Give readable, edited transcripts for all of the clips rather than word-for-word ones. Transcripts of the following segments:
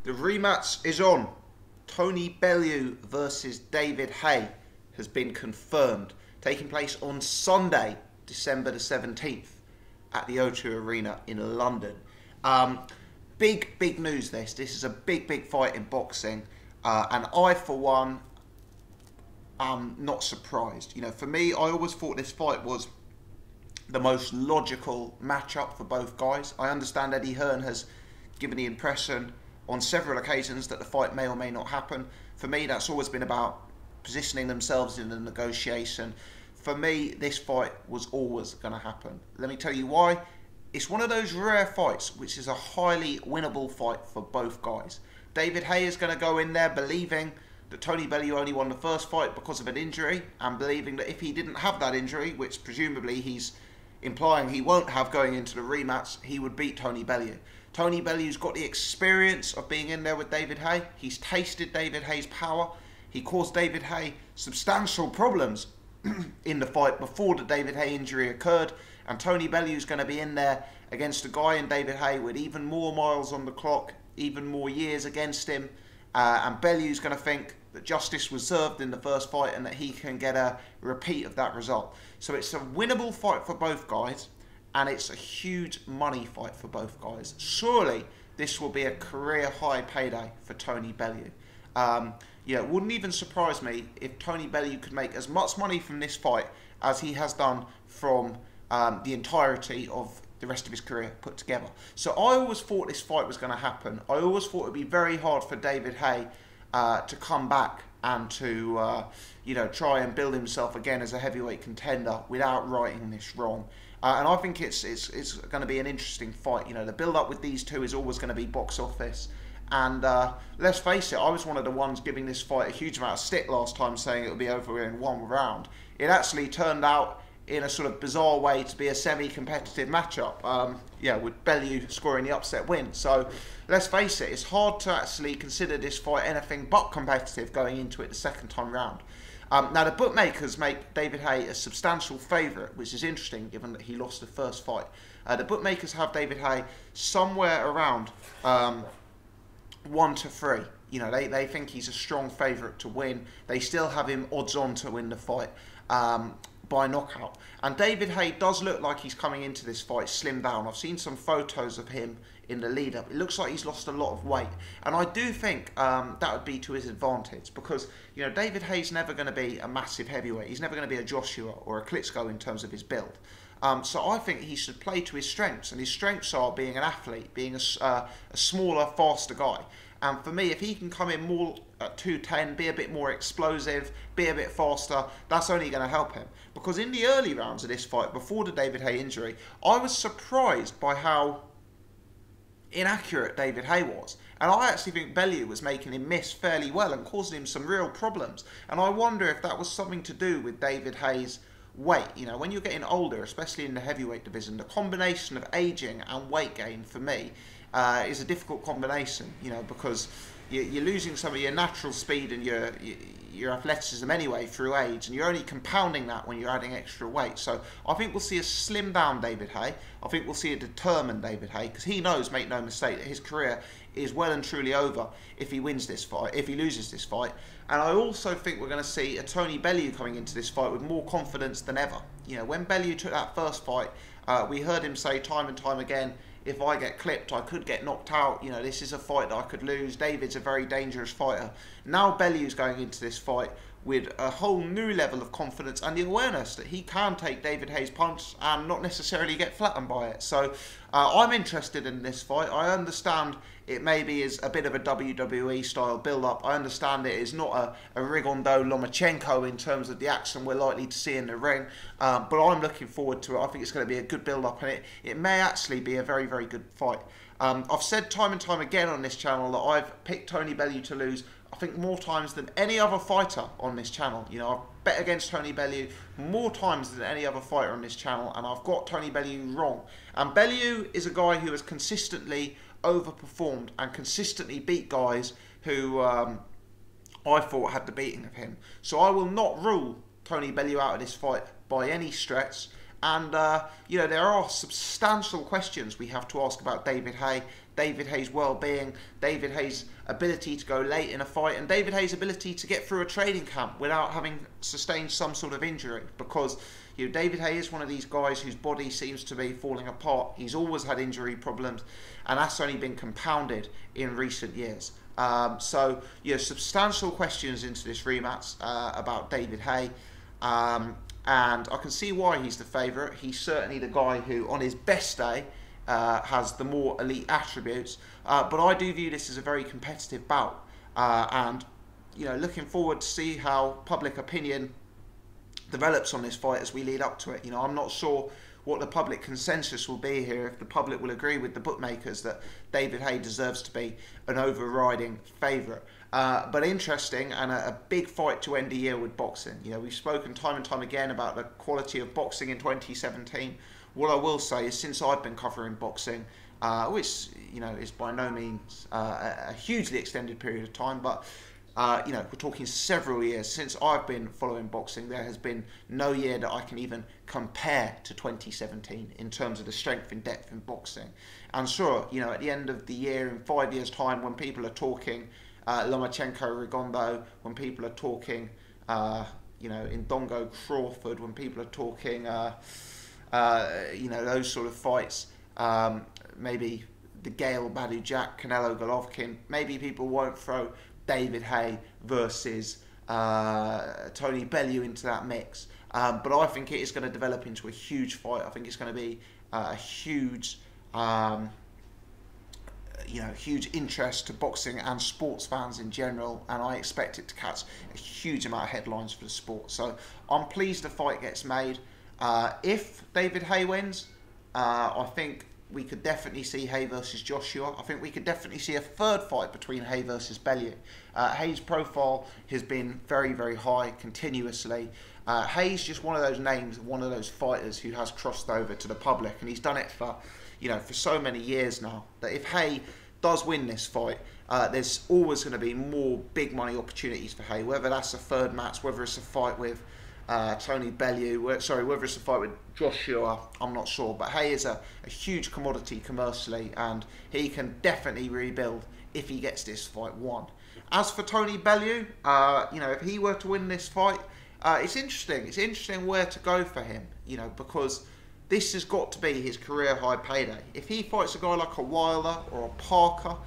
The rematch is on. Tony Bellew versus David Haye has been confirmed, taking place on Sunday, December the 17th at the O2 Arena in London. Big news this. This is a big fight in boxing. And I, for one, am not surprised. You know, for me, I always thought this fight was the most logical matchup for both guys. I understand Eddie Hearn has given the impression on several occasions that the fight may or may not happen. For me, that's always been about positioning themselves in a negotiation. For me, this fight was always going to happen. Let me tell you why. It's one of those rare fights which is a highly winnable fight for both guys. David Haye is going to go in there believing that Tony Bellew only won the first fight because of an injury, and believing that if he didn't have that injury, which presumably he's implying he won't have going into the rematch, he would beat Tony Bellew. Tony Bellew's got the experience of being in there with David Haye. He's tasted David Haye's power. He caused David Haye substantial problems in the fight before the David Haye injury occurred. And Tony Bellew's going to be in there against a guy in David Haye with even more miles on the clock, even more years against him. And Bellew's going to think that justice was served in the first fight and that he can get a repeat of that result. So it's a winnable fight for both guys. And it's a huge money fight for both guys. Surely this will be a career high payday for Tony Bellew. It wouldn't even surprise me if Tony Bellew could make as much money from this fight as he has done from the entirety of the rest of his career put together. So I always thought this fight was going to happen. I always thought it would be very hard for David Haye to come back and to try and build himself again as a heavyweight contender without righting this wrong. And I think it's going to be an interesting fight. You know, the build-up with these two is always going to be box office. And let's face it, I was one of the ones giving this fight a huge amount of stick last time, saying it would be over in one round. It actually turned out in a sort of bizarre way to be a semi-competitive matchup, with Bellew scoring the upset win. So let's face it, it's hard to actually consider this fight anything but competitive going into it the second time round. Now, the bookmakers make David Haye a substantial favourite, which is interesting given that he lost the first fight. The bookmakers have David Haye somewhere around 1 to 3. You know, they think he's a strong favourite to win. They still have him odds on to win the fight by knockout. And David Haye does look like he's coming into this fight slimmed down. I've seen some photos of him in the lead up. It looks like he's lost a lot of weight, and I do think that would be to his advantage, because David Haye's never going to be a massive heavyweight. He's never going to be a Joshua or a Klitschko in terms of his build. So I think he should play to his strengths, and his strengths are being an athlete, being a smaller, faster guy. And for me, if he can come in more at 210, be a bit more explosive, be a bit faster, that's only going to help him. Because in the early rounds of this fight, before the David Haye injury, I was surprised by how inaccurate David Haye was. And I actually think Bellew was making him miss fairly well and causing him some real problems. And I wonder if that was something to do with David Haye's weight. You know, when you're getting older, especially in the heavyweight division, the combination of aging and weight gain for me is a difficult combination, because you're losing some of your natural speed and your athleticism anyway through age, and you're only compounding that when you're adding extra weight. So I think we'll see a slimmed down David Haye. I think we'll see a determined David Haye, because he knows, make no mistake, that his career is well and truly over if he wins this fight, if he loses this fight. And I also think we're going to see a Tony Bellew coming into this fight with more confidence than ever. When Bellew took that first fight, we heard him say time and time again, if I get clipped, I could get knocked out. This is a fight that I could lose. David's a very dangerous fighter. Now Bellew's going into this fight with a whole new level of confidence and the awareness that he can take David Haye's punch and not necessarily get flattened by it. So I'm interested in this fight. I understand it maybe is a bit of a WWE style build-up. I understand it is not a Rigondeaux Lomachenko in terms of the action we're likely to see in the ring, but I'm looking forward to it. I think it's going to be a good build-up, and it may actually be a very, very good fight. I've said time and time again on this channel that I've picked Tony Bellew to lose, I think, more times than any other fighter on this channel. I've bet against Tony Bellew more times than any other fighter on this channel, and I've got Tony Bellew wrong. And Bellew is a guy who has consistently overperformed and consistently beat guys who I thought had the beating of him. So I will not rule Tony Bellew out of this fight by any stretch. And, there are substantial questions we have to ask about David Haye. David Haye's well-being, David Haye's ability to go late in a fight, and David Haye's ability to get through a training camp without having sustained some sort of injury. Because David Haye is one of these guys whose body seems to be falling apart. He's always had injury problems, and that's only been compounded in recent years. So substantial questions into this rematch about David Haye. And I can see why he's the favourite. He's certainly the guy who, on his best day, has the more elite attributes. But I do view this as a very competitive bout. And looking forward to see how public opinion develops on this fight as we lead up to it. I'm not sure what the public consensus will be here, if the public will agree with the bookmakers that David Haye deserves to be an overriding favourite. But interesting, and a big fight to end the year with boxing. We've spoken time and time again about the quality of boxing in 2017. What I will say is, since I've been covering boxing, which is by no means a hugely extended period of time, but we're talking several years since I've been following boxing, there has been no year that I can even compare to 2017 in terms of the strength and depth in boxing. And sure, at the end of the year, in 5 years' time, when people are talking Lomachenko, Rigondeaux, when people are talking Indongo, Crawford, when people are talking those sort of fights, maybe the Gale, Badu Jack, Canelo, Golovkin, maybe people won't throw David Haye versus Tony Bellew into that mix. But I think it is going to develop into a huge fight. I think it's going to be a huge huge interest to boxing and sports fans in general, and I expect it to catch a huge amount of headlines for the sport. So I'm pleased the fight gets made. If David Haye wins, I think we could definitely see Haye versus Joshua. I think we could definitely see a third fight between Haye versus Bellew. Haye's profile has been very, very high continuously. Haye's just one of those names, one of those fighters who has crossed over to the public, and he's done it for so many years now, that if Haye does win this fight, there's always going to be more big money opportunities for Haye, whether that's a third match, whether it's a fight with Tony Bellew, whether it's a fight with Joshua, I'm not sure. But Haye is a huge commodity commercially, and he can definitely rebuild if he gets this fight won. As for Tony Bellew, if he were to win this fight, it's interesting. It's interesting where to go for him, because this has got to be his career high payday. If he fights a guy like a Wilder or a Parker,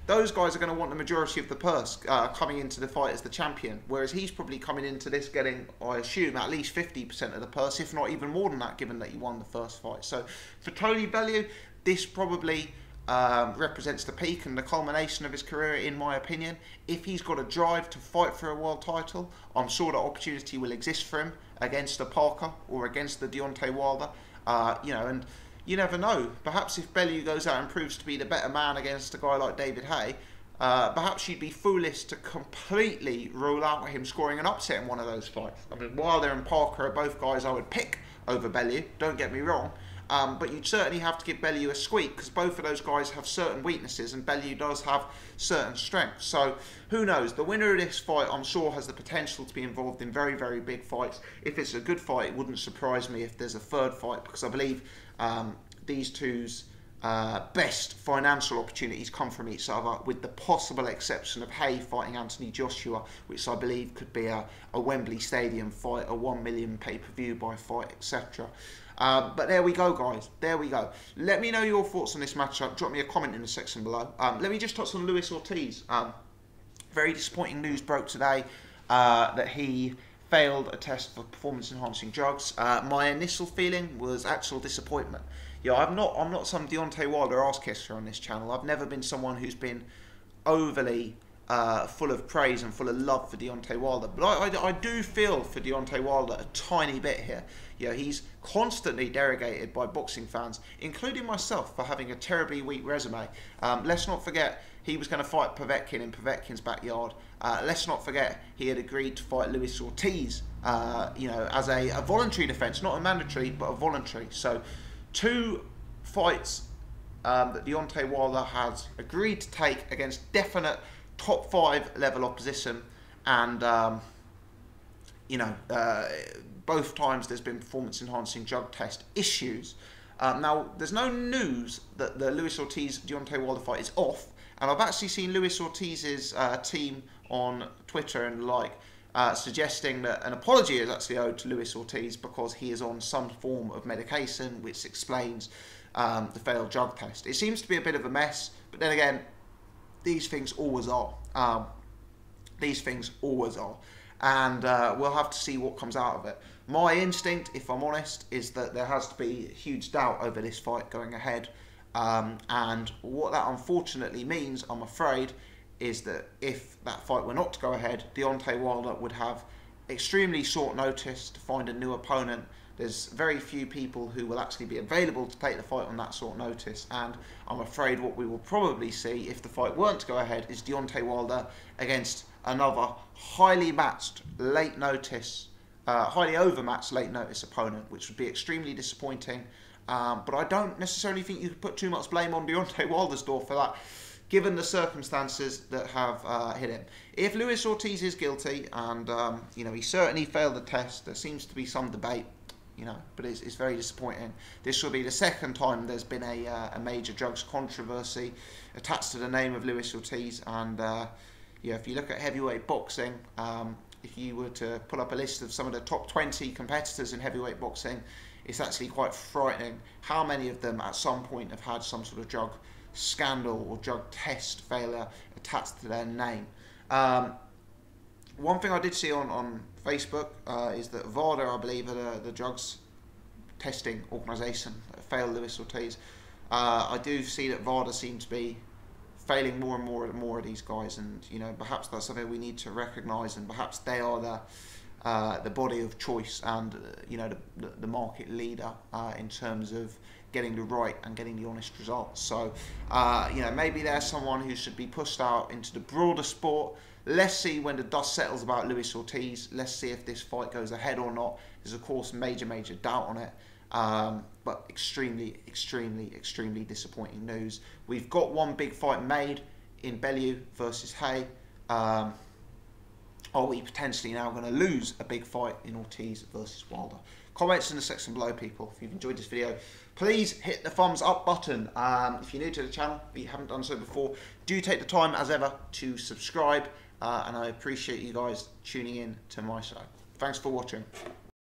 those guys are going to want the majority of the purse coming into the fight as the champion, whereas he's probably coming into this getting, I assume, at least 50% of the purse, if not even more than that, given that he won the first fight. So for Tony Bellew, this probably represents the peak and the culmination of his career, in my opinion. If he's got a drive to fight for a world title, I'm sure that opportunity will exist for him against a Parker or against the Deontay Wilder, and you never know. Perhaps if Bellew goes out and proves to be the better man against a guy like David Haye, perhaps you'd be foolish to completely rule out him scoring an upset in one of those fights. I mean, Wilder and Parker are both guys I would pick over Bellew, don't get me wrong, but you'd certainly have to give Bellew a squeak, because both of those guys have certain weaknesses and Bellew does have certain strengths. So who knows? The winner of this fight, I'm sure, has the potential to be involved in very, very big fights. If it's a good fight, it wouldn't surprise me if there's a third fight, because I believe these two's best financial opportunities come from each other, with the possible exception of Haye fighting Anthony Joshua, which I believe could be a Wembley Stadium fight, a 1 million pay-per-view buy fight, etc. But there we go, guys. There we go. Let me know your thoughts on this matchup. Drop me a comment in the section below. Let me just touch on Luis Ortiz. Very disappointing news broke today that he failed a test for performance-enhancing drugs. My initial feeling was actual disappointment. I'm not some Deontay Wilder ass-kisser on this channel. I've never been someone who's been overly full of praise and full of love for Deontay Wilder. But I do feel for Deontay Wilder a tiny bit here. He's constantly derogated by boxing fans, including myself, for having a terribly weak resume. Let's not forget he was going to fight Povetkin in Povetkin's backyard. Let's not forget he had agreed to fight Luis Ortiz, as a voluntary defence, not a mandatory, but a voluntary. So 2 fights that Deontay Wilder has agreed to take against definite top 5 level opposition, and both times there's been performance enhancing drug test issues. Now, there's no news that the Luis Ortiz-Deontay Wilder fight is off, and I've actually seen Luis Ortiz's team on Twitter and suggesting that an apology is actually owed to Luis Ortiz because he is on some form of medication, which explains the failed drug test. It seems to be a bit of a mess, but then again, these things always are. And we'll have to see what comes out of it. My instinct, if I'm honest, is that there has to be huge doubt over this fight going ahead. And what that unfortunately means, I'm afraid, is that if that fight were not to go ahead, Deontay Wilder would have extremely short notice to find a new opponent. There's very few people who will actually be available to take the fight on that short notice, and I'm afraid what we will probably see if the fight weren't to go ahead is Deontay Wilder against another highly matched late notice, highly overmatched late notice opponent, which would be extremely disappointing. But I don't necessarily think you could put too much blame on Deontay Wilder's door for that, given the circumstances that have hit him. If Luis Ortiz is guilty, and he certainly failed the test, there seems to be some debate, but it's very disappointing. This will be the second time there's been a major drugs controversy attached to the name of Luis Ortiz, and if you look at heavyweight boxing, if you were to put up a list of some of the top 20 competitors in heavyweight boxing, it's actually quite frightening how many of them at some point have had some sort of drug scandal or drug test failure attached to their name. One thing I did see on Facebook is that VADA, I believe, are the drugs testing organisation that failed Luis Ortiz. I do see that VADA seems to be failing more and more of these guys, and perhaps that's something we need to recognise, and perhaps they are the body of choice and the market leader in terms of getting the right and getting the honest results. So maybe there's someone who should be pushed out into the broader sport. Let's see when the dust settles about Luis Ortiz. Let's see if this fight goes ahead or not. There's of course major doubt on it, but extremely disappointing news. We've got one big fight made in Bellew versus Haye. Are we potentially now going to lose a big fight in Ortiz versus Wilder? Comments in the section below, people. If you've enjoyed this video, please hit the thumbs up button. If you're new to the channel, but you haven't done so before, do take the time as ever to subscribe, and I appreciate you guys tuning in to my show. Thanks for watching.